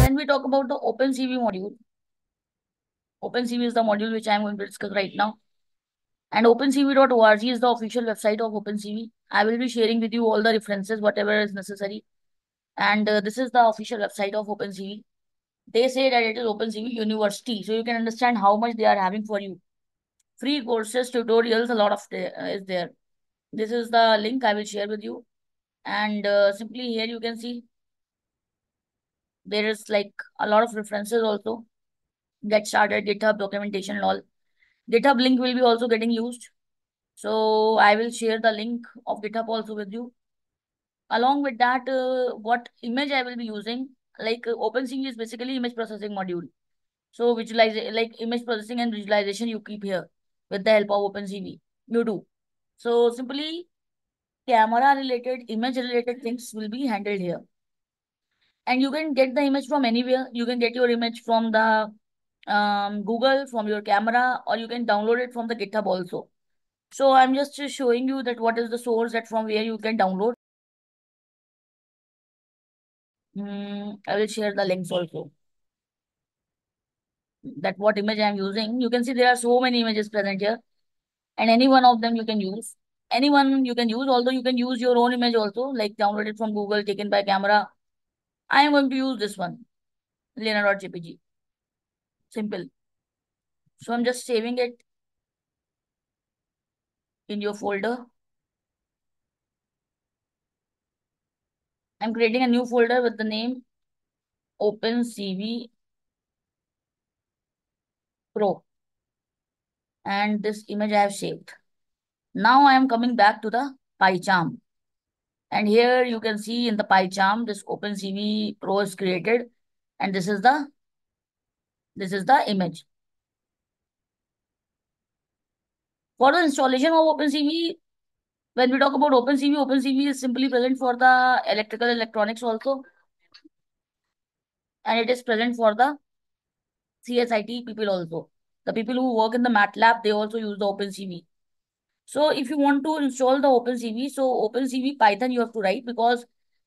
When we talk about the OpenCV module, OpenCV is the module which I am going to discuss right now. And opencv.org is the official website of OpenCV. I will be sharing with you all the references, whatever is necessary. And this is the official website of OpenCV. They say that it is OpenCV University, so you can understand how much they are having for you. Free courses, tutorials, a lot of is there. This is the link I will share with you. And simply here you can see there is like a lot of references also. Get started, GitHub documentation and all. GitHub link will be also getting used. So I will share the link of GitHub also with you. Along with that, what image I will be using, like OpenCV is basically image processing module. So visualize like image processing and visualization you keep here with the help of OpenCV. You do. So simply camera related, image related things will be handled here. And you can get the image from anywhere. You can get your image from the Google, from your camera, or you can download it from the GitHub also. So I'm just showing you that what is the source that from where you can download. I will share the links also. That what image I'm using. You can see there are so many images present here, and any one of them you can use. Anyone you can use, although you can use your own image also, like download it from Google, taken by camera. I am going to use this one, Lena.jpg. Simple. So I'm just saving it in your folder. I'm creating a new folder with the name OpenCV Pro. And this image I have saved. Now I am coming back to the PyCharm. And here you can see in the PyCharm, this OpenCV Pro is created. And this is the image. For the installation of OpenCV, when we talk about OpenCV, OpenCV is simply present for the electrical electronics also. And it is present for the CSIT people also. The people who work in the MATLAB, they also use the OpenCV. So if you want to install the OpenCV, so OpenCV Python you have to write, because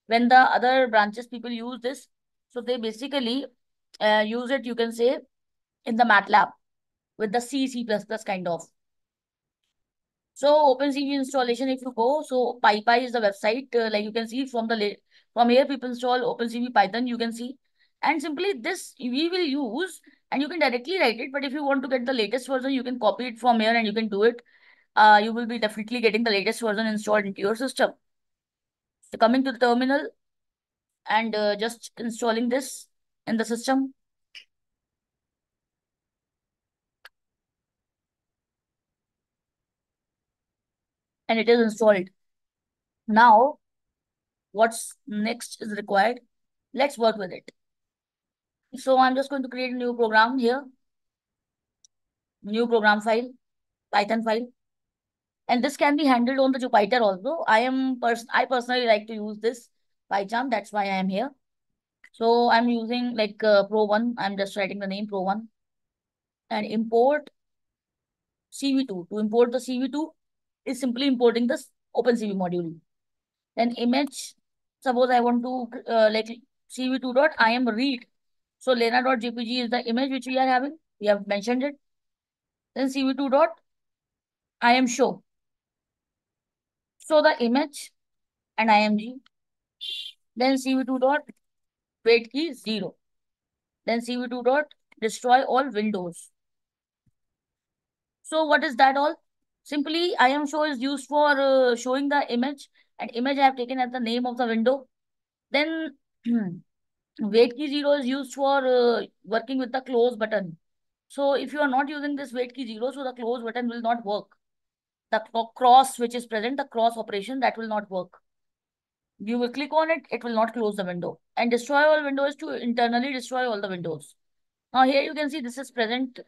when the other branches people use this, so they basically use it, you can say, in the MATLAB with the C++ kind of. So OpenCV installation, if you go, so PyPy is the website. Like you can see from here, people install OpenCV Python. You can see, and simply this we will use, and you can directly write it. But if you want to get the latest version, you can copy it from here and you can do it. You will be definitely getting the latest version installed into your system. So coming to the terminal and just installing this in the system, and it is installed. Now, what's next is required? Let's work with it. So I'm just going to create a new program here, new program file, Python file, and this can be handled on the Jupyter also. I personally like to use this PyCharm. That's why I am here. So I'm using like Pro One. I'm just writing the name Pro One and import CV2. To import the CV2 is simply importing this OpenCV module. Then image. Suppose I want to like CV2 dot I am read. So Lena.jpg is the image which we are having. We have mentioned it. Then CV2 dot I am show. So the image and img. Then CV2 dot wait key 0. Then CV2 dot destroy all windows. So what is that all? Simply I am show is used for showing the image, and image I have taken as the name of the window. Then wait key 0 is used for working with the close button. So if you are not using this wait key 0, so the close button will not work. The cross which is present, the cross operation, that will not work. You will click on it, it will not close the window. And destroy all windows to internally destroy all the windows. Now here you can see this is present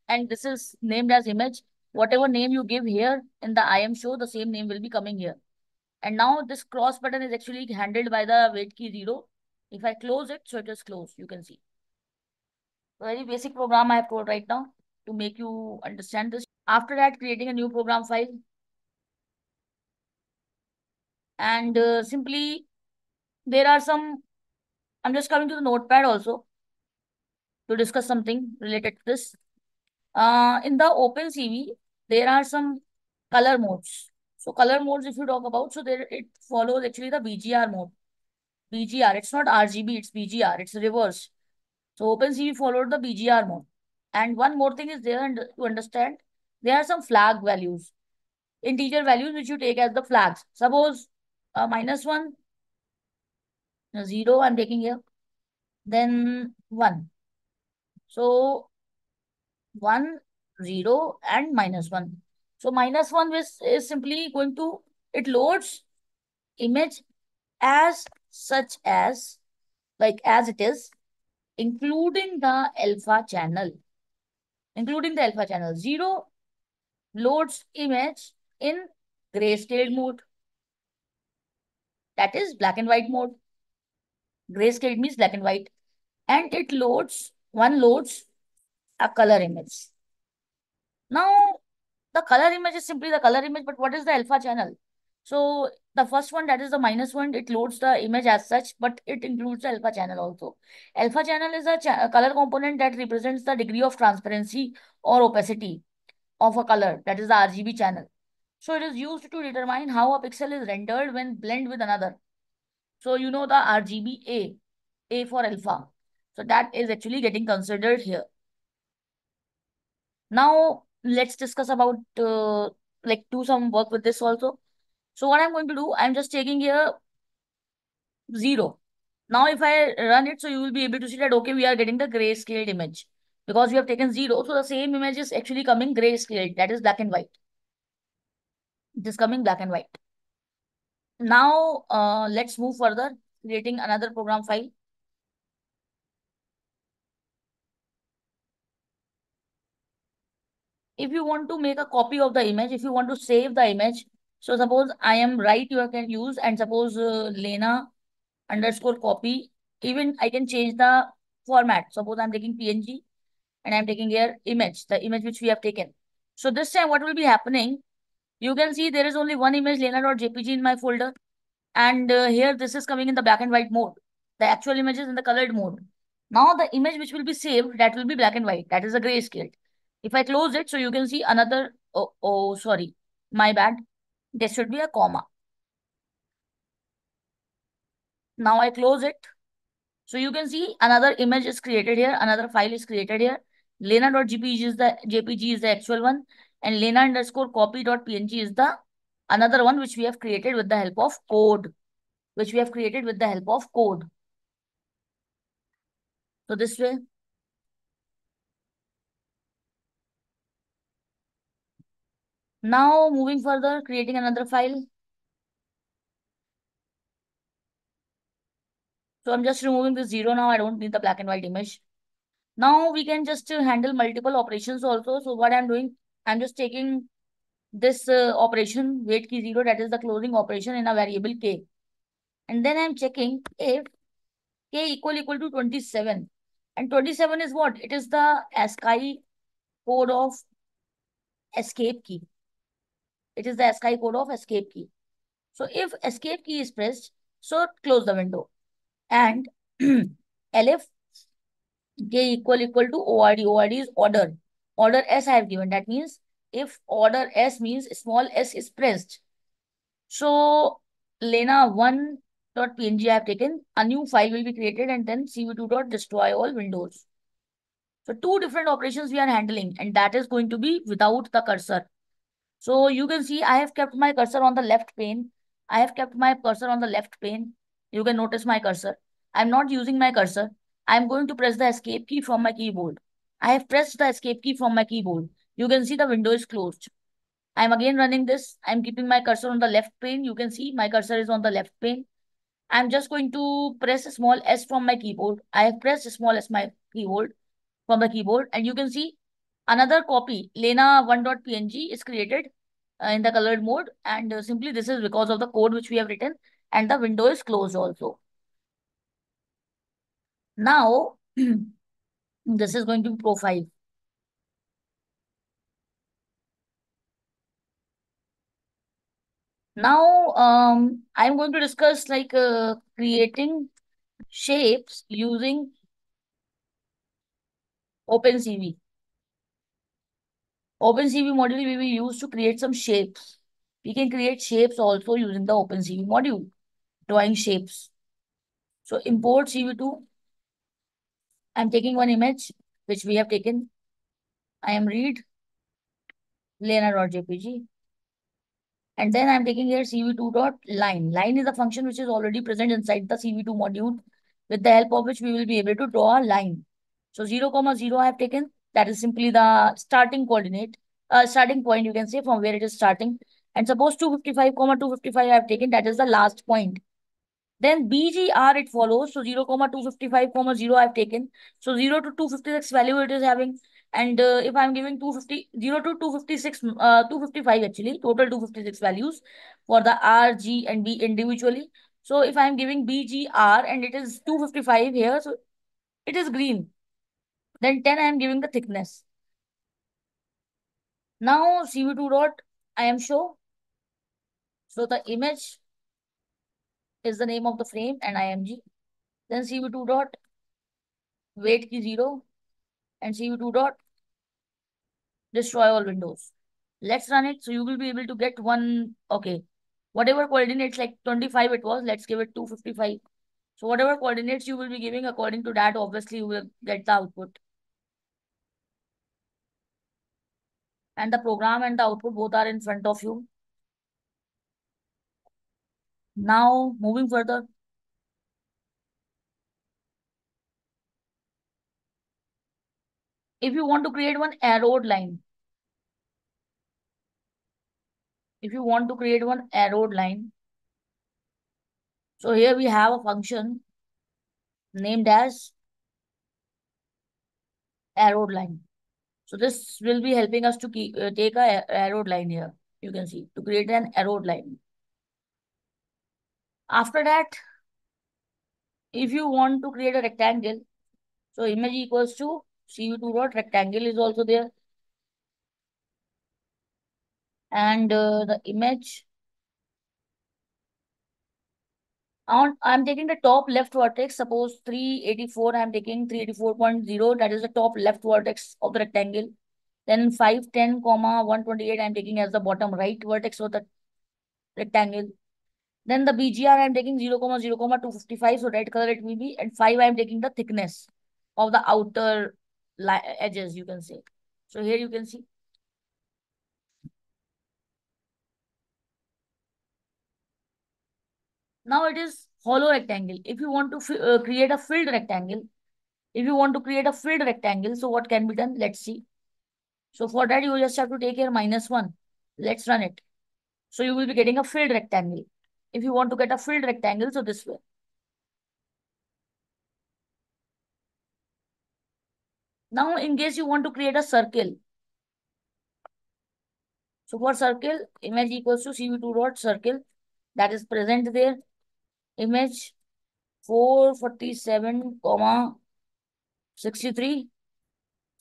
and this is named as image. Whatever name you give here in the IM show, the same name will be coming here. And now this cross button is actually handled by the wait key 0. If I close it, so it is closed, you can see. Very basic program I have told right now to make you understand this. After that, creating a new program file. And simply there are some, I'm just coming to the notepad also to discuss something related to this. In the OpenCV, there are some color modes. So color modes, if you talk about, so there it follows actually the BGR mode. BGR, it's not RGB, it's BGR, it's reverse. So OpenCV followed the BGR mode. And one more thing is there and to understand, there are some flag values, integer values which you take as the flags. Suppose -1, 0 I'm taking here, then 1. So 1, 0 and -1. So -1 is simply going to, it loads image as such as, like as it is, including the alpha channel. Including the alpha channel. 0 loads image in grayscale mode. That is black and white mode. Grayscale means black and white. And it loads, one loads a color image. Now, the color image is simply the color image, but what is the alpha channel? So the first one, that is the -1, it loads the image as such, but it includes the alpha channel also. Alpha channel is a color component that represents the degree of transparency or opacity of a color, that is the RGB channel. So it is used to determine how a pixel is rendered when blend with another. So you know the RGB A for alpha. So that is actually getting considered here. Now let's discuss about like do some work with this also. So what I'm going to do, I'm just taking here 0. Now if I run it, so you will be able to see that okay, we are getting the grayscaled image because we have taken 0. So the same image is actually coming grayscaled, that is black and white. It is coming black and white. Now let's move further, creating another program file. If you want to make a copy of the image, if you want to save the image, so suppose I am right, you can use, and suppose Lena underscore copy, even I can change the format. Suppose I'm taking PNG and I'm taking here image, the image which we have taken. So this time what will be happening, you can see there is only one image lena.jpg in my folder. And here this is coming in the black and white mode. The actual image is in the colored mode. Now the image which will be saved, that will be black and white. That is a grayscale. If I close it, so you can see another, sorry, my bad. There should be a comma. Now I close it. So you can see another image is created here, another file is created here. Lena.jpg is the actual one, and Lena underscore copy.png is the another one which we have created with the help of code. So this way. Now moving further, creating another file. So I'm just removing this 0 now. I don't need the black and white image. Now we can just handle multiple operations also. So what I'm doing, I'm just taking this operation wait key 0, that is the closing operation in a variable k. And then I'm checking if k equal to 27. And 27 is what? It is the ASCII code of escape key. It is the ASCII code of escape key. So if escape key is pressed, so close the window. And elif k equal to ord. Ord is order. Order s I have given. That means if order s means small s is pressed. So lena1.png I have taken. A new file will be created and then cv2.destroy all windows. So two different operations we are handling, and that is going to be without the cursor. So you can see I have kept my cursor on the left pane. You can notice my cursor. I'm not using my cursor. I'm going to press the escape key from my keyboard. I have pressed the escape key from my keyboard. You can see the window is closed. I'm again running this. I'm keeping my cursor on the left pane. You can see my cursor is on the left pane. I'm just going to press a small s from my keyboard. I have pressed a small s my keyboard from the keyboard, and you can see another copy, lena1.png, is created in the colored mode, and simply this is because of the code which we have written, and the window is closed also. Now, this is going to be profile. Now, I'm going to discuss like creating shapes using OpenCV. OpenCV module we will use to create some shapes. We can create shapes also using the OpenCV module, drawing shapes. So import CV2. I'm taking one image which we have taken. I am read Lena.jpg. And then I'm taking here cv2.line. Line is a function which is already present inside the cv2 module, with the help of which we will be able to draw a line. So 0, comma 0 I have taken. That is simply the starting coordinate, starting point, you can say, from where it is starting. And suppose 255, comma 255 I have taken. That is the last point. Then BGR it follows. So 0, comma 255, comma 0 I have taken. So 0 to 256 value it is having. And if I'm giving 250, 0 to 256, 255 actually, total 256 values for the R, G, and B individually. So if I'm giving BGR and it is 255 here, so it is green. Then 10 I am giving the thickness. Now CV2 dot I am show. So the image is the name of the frame and IMG. Then CV2 dot weight key 0 and CV2 dot destroy all windows. Let's run it. So you will be able to get one, okay, whatever coordinates, like 25 it was, let's give it 255. So whatever coordinates you will be giving, according to that, obviously you will get the output. And the program and the output both are in front of you. Now moving further, if you want to create one arrowed line, if you want to create one arrowed line, so here we have a function named as arrowed line. So this will be helping us to take a arrowed line here. You can see to create an arrowed line. After that, if you want to create a rectangle, so image equals to CV2 dot rectangle is also there. And the image, I'm taking the top left vertex. Suppose 384, I'm taking 384.0. That is the top left vertex of the rectangle. Then 510, comma 128, I'm taking as the bottom right vertex of the rectangle. Then the BGR I'm taking 0, 0, 255. So red color it will be. And 5 I'm taking the thickness of the outer edges, you can say. So here you can see. Now it is hollow rectangle. If you want to create a filled rectangle, so what can be done? Let's see. So for that, you just have to take here -1. Let's run it. So you will be getting a filled rectangle. If you want to get a filled rectangle, so this way. Now, in case you want to create a circle, so for circle, image equals to CV2 dot circle, that is present there. Image 447, comma 63.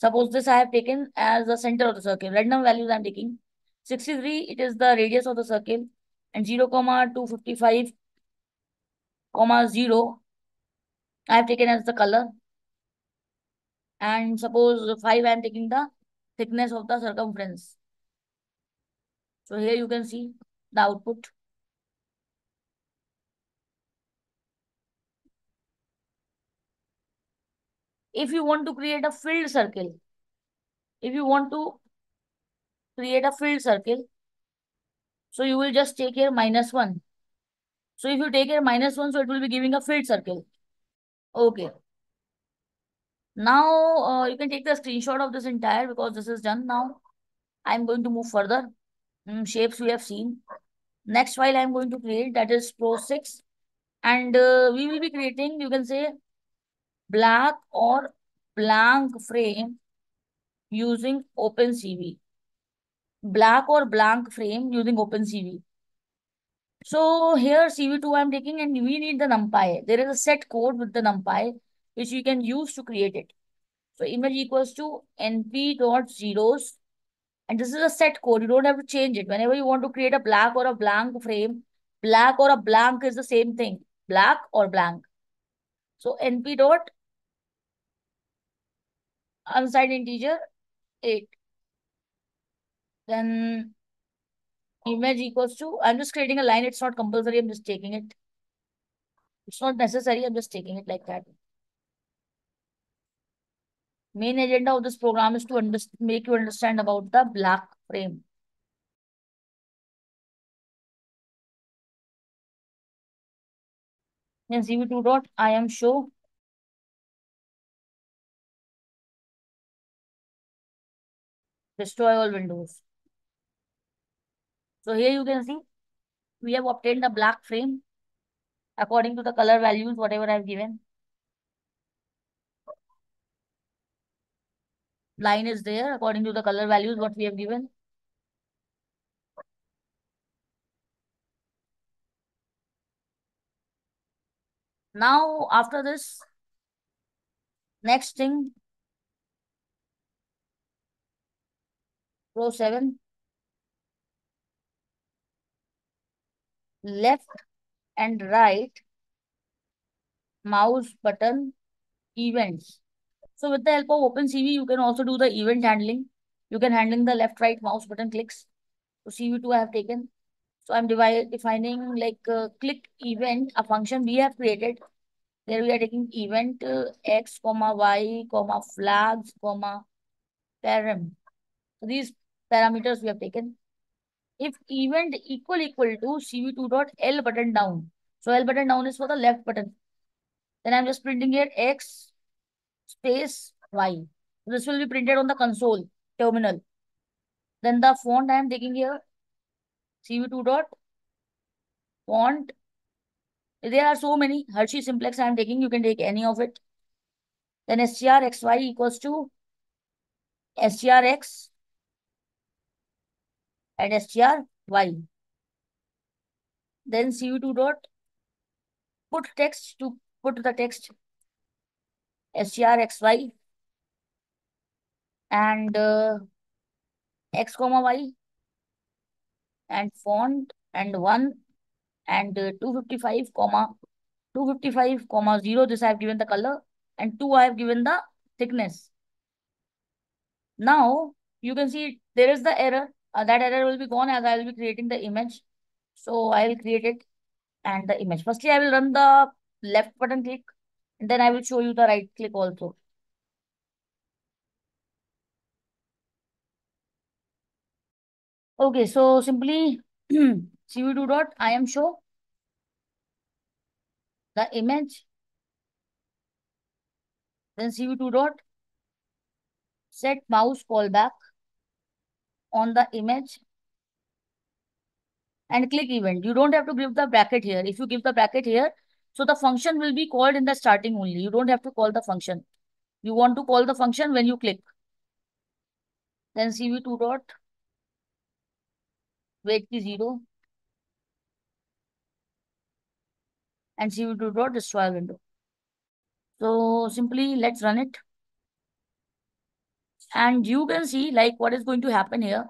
Suppose this I have taken as the center of the circle. Random values I am taking. 63, it is the radius of the circle. And 0, 255, 0, I have taken as the color. And suppose 5, I am taking the thickness of the circumference. So here you can see the output. If you want to create a filled circle, if you want to create a filled circle, so you will just take here -1. So if you take here -1, so it will be giving a filled circle. Okay. Now you can take the screenshot of this entire, because this is done now. I'm going to move further. Shapes we have seen. Next file I'm going to create, that is Pro6. And we will be creating, you can say, black or blank frame using OpenCV. Black or blank frame using OpenCV. So here CV2 I'm taking, and we need the NumPy. There is a set code with the NumPy which we can use to create it. So image equals to np.zeros And this is a set code. You don't have to change it. Whenever you want to create a black or a blank frame, black or a blank is the same thing. Black or blank. So np dot unsigned integer 8. Then image equals to, I'm just creating a line. It's not compulsory. I'm just taking it. It's not necessary. I'm just taking it like that. Main agenda of this program is to make you understand about the black frame. Then cv2 dot I am show destroy all windows. So here you can see we have obtained the black frame according to the color values, whatever I've given. Line is there according to the color values, what we have given. Now, after this, next thing, row 7, left and right mouse button events. So with the help of OpenCV, you can also do the event handling. You can handle the left, right mouse button clicks. So CV2 I have taken. So I'm defining like click event, a function we have created. There we are taking event x, comma y, comma flags, comma param. So these parameters we have taken. If event equal to CV2 dot L button down. So L button down is for the left button. Then I'm just printing here X space Y. This will be printed on the console terminal. Then the font I am taking here CV2 dot font. There are so many. Hershey Simplex I am taking. You can take any of it. Then strxy equals to strx and stry. Then CV2 dot put text to put the text strxy and x comma y and font and 1 and 255 comma 255 comma 0. This I have given the color and 2 I have given the thickness. Now you can see there is the error. That error will be gone as I will be creating the image. So I will create it and the image. Firstly, I will run the left button click and then I will show you the right click also. Okay, so simply cv2 dot I am show the image, then cv2 dot set mouse callback on the image and click event. You don't have to give the bracket here. If you give the bracket here, so the function will be called in the starting only. You don't have to call the function. You want to call the function when you click. Then cv2 dot wait key 0 and cv2 dot destroy window. So simply let's run it. And you can see like what is going to happen here.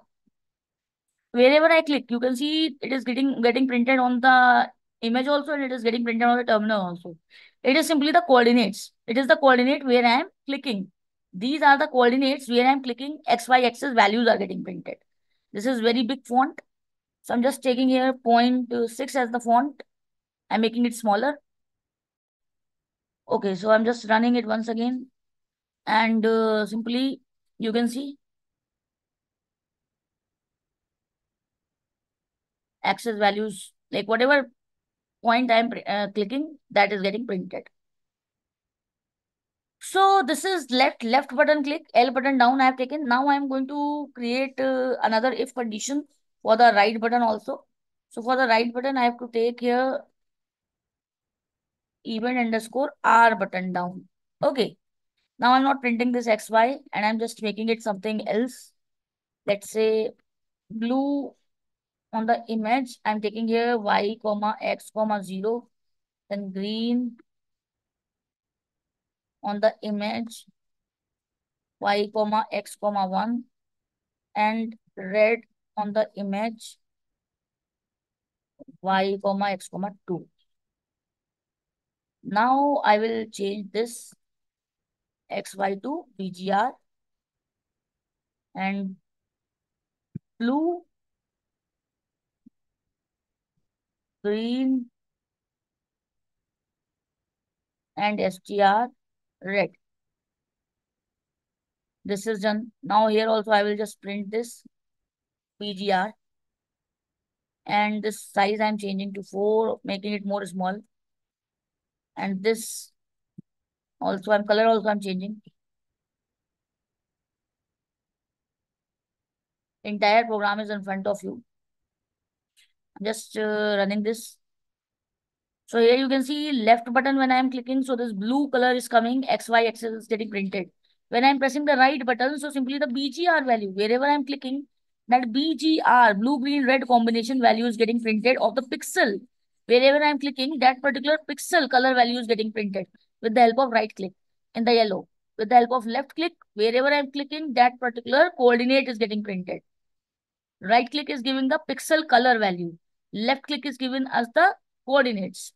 Wherever I click, you can see it is getting printed on the image also, and it is getting printed on the terminal also. It is simply the coordinates. It is the coordinate where I am clicking. These are the coordinates where I am clicking. X, Y axis values are getting printed. This is very big font. So I'm just taking here 0.6 as the font. I'm making it smaller. Okay, so I'm just running it once again. And simply you can see access values, like whatever point I'm clicking, that is getting printed. So this is left button click, L button down I have taken. Now I am going to create another if condition for the right button also. So for the right button, I have to take here event underscore R button down. Okay. Now I'm not printing this XY and I'm just making it something else. Let's say blue on the image. I'm taking here Y comma X comma 0. Then green on the image Y comma X comma 1. and red on the image y comma x comma 2. Now I will change this xy to BGR and blue, green and STR red. This is done. Now here also I will just print this BGR and this size I'm changing to 4, making it more small. And this also color also I'm changing. Entire program is in front of you. I'm just running this. So here you can see left button when I am clicking. So this blue color is coming, XY axis is getting printed. When I'm pressing the right button, so simply the BGR value, wherever I'm clicking, that BGR, blue, green, red combination value is getting printed of the pixel. Wherever I'm clicking, that particular pixel color value is getting printed with the help of right click in the yellow. With the help of left click, wherever I'm clicking, that particular coordinate is getting printed. Right click is giving the pixel color value. Left click is given as the coordinates.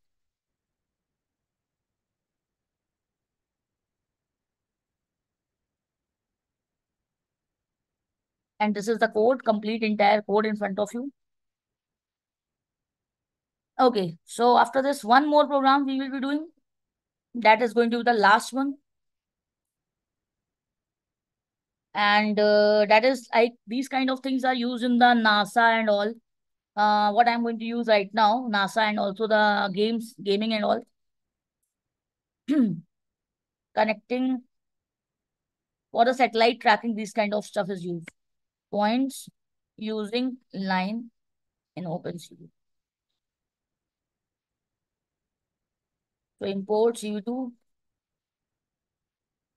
And this is the code, complete entire code in front of you. Okay, so after this, one more program we will be doing. That is going to be the last one. And that is like these kind of things are used in the NASA and all. What I'm going to use right now, NASA and also the gaming and all. Connecting for the satellite tracking, this kind of stuff is used. Points using line in OpenCV. So import CV2,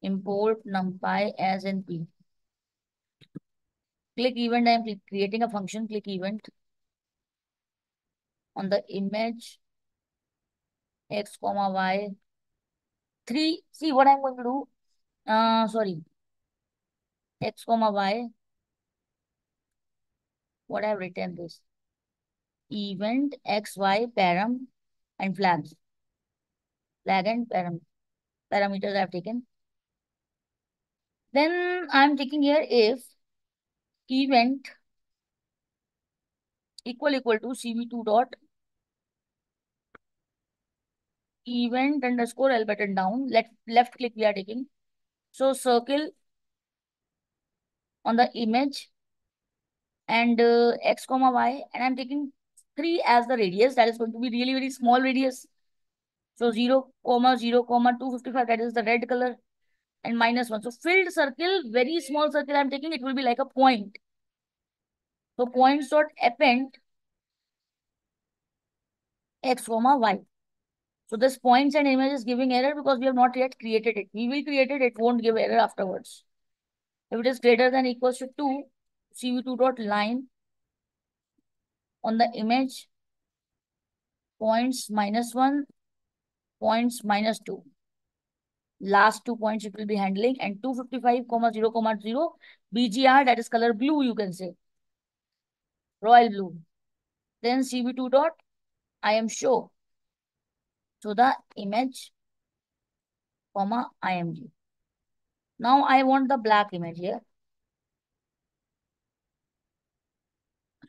import NumPy as NP. Click event, I am creating a function, click event on the image x comma y 3. See what I'm going to do. Sorry, x comma y. What I've written this event x y param and flags. Flag and parameters I've taken. Then I'm taking here if event equal to cv2 dot event underscore L button down. Left click we are taking. So circle on the image and x comma y, and I'm taking 3 as the radius. That is going to be really very small radius. So 0 comma 0 comma 255, that is the red color, and -1. So filled circle, very small circle I'm taking, it will be like a point. So points dot append x comma y. So this points and image is giving error because we have not yet created it. We will create it, it won't give error afterwards. If it is greater than equals to 2, cv2 dot line on the image points -1, points -2. Last 2 points it will be handling, and 255 comma 0 comma 0 BGR, that is color blue, you can say royal blue. Then cv2 dot I am show to the image comma img. Now I want the black image here.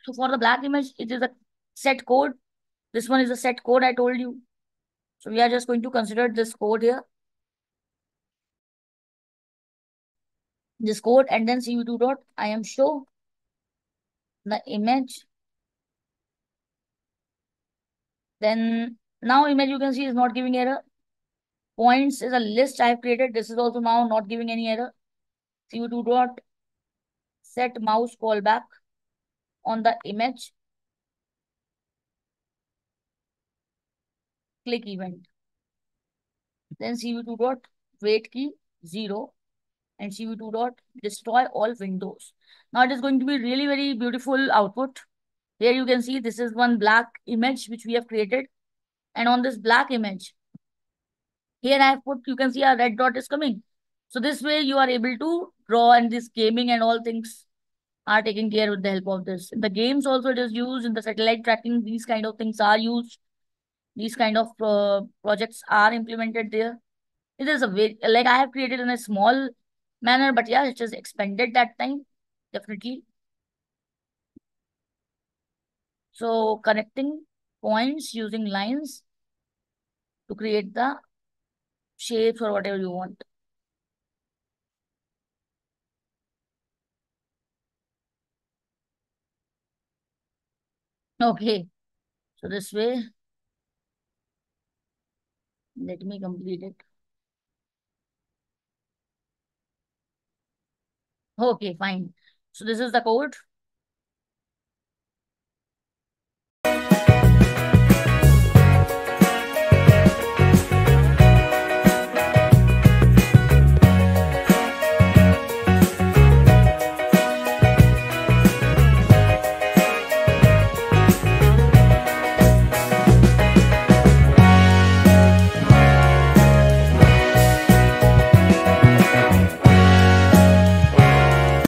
So for the black image, it is a set code. This one is a set code I told you. So we are just going to consider this code here. This code, and then cv2 dot I am show the image. Then now image you can see is not giving error. Points is a list I have created. This is also now not giving any error. cv2 dot set mouse callback on the image. Click event. Then cv2 dot wait key 0 and cv2 dot destroy all windows. Now it is going to be really very beautiful output. Here you can see this is one black image which we have created, and on this black image here I have put, you can see a red dot is coming. So this way you are able to draw and this gaming and all things. are taken care with the help of this. In the games also it is used, in the satellite tracking, these kind of things are used. These kind of projects are implemented there. It is a very, like I have created in a small manner, but yeah, it is expanded that time, definitely. So connecting points using lines to create the shapes or whatever you want. Okay, so this way, let me complete it. Okay, fine. So this is the code.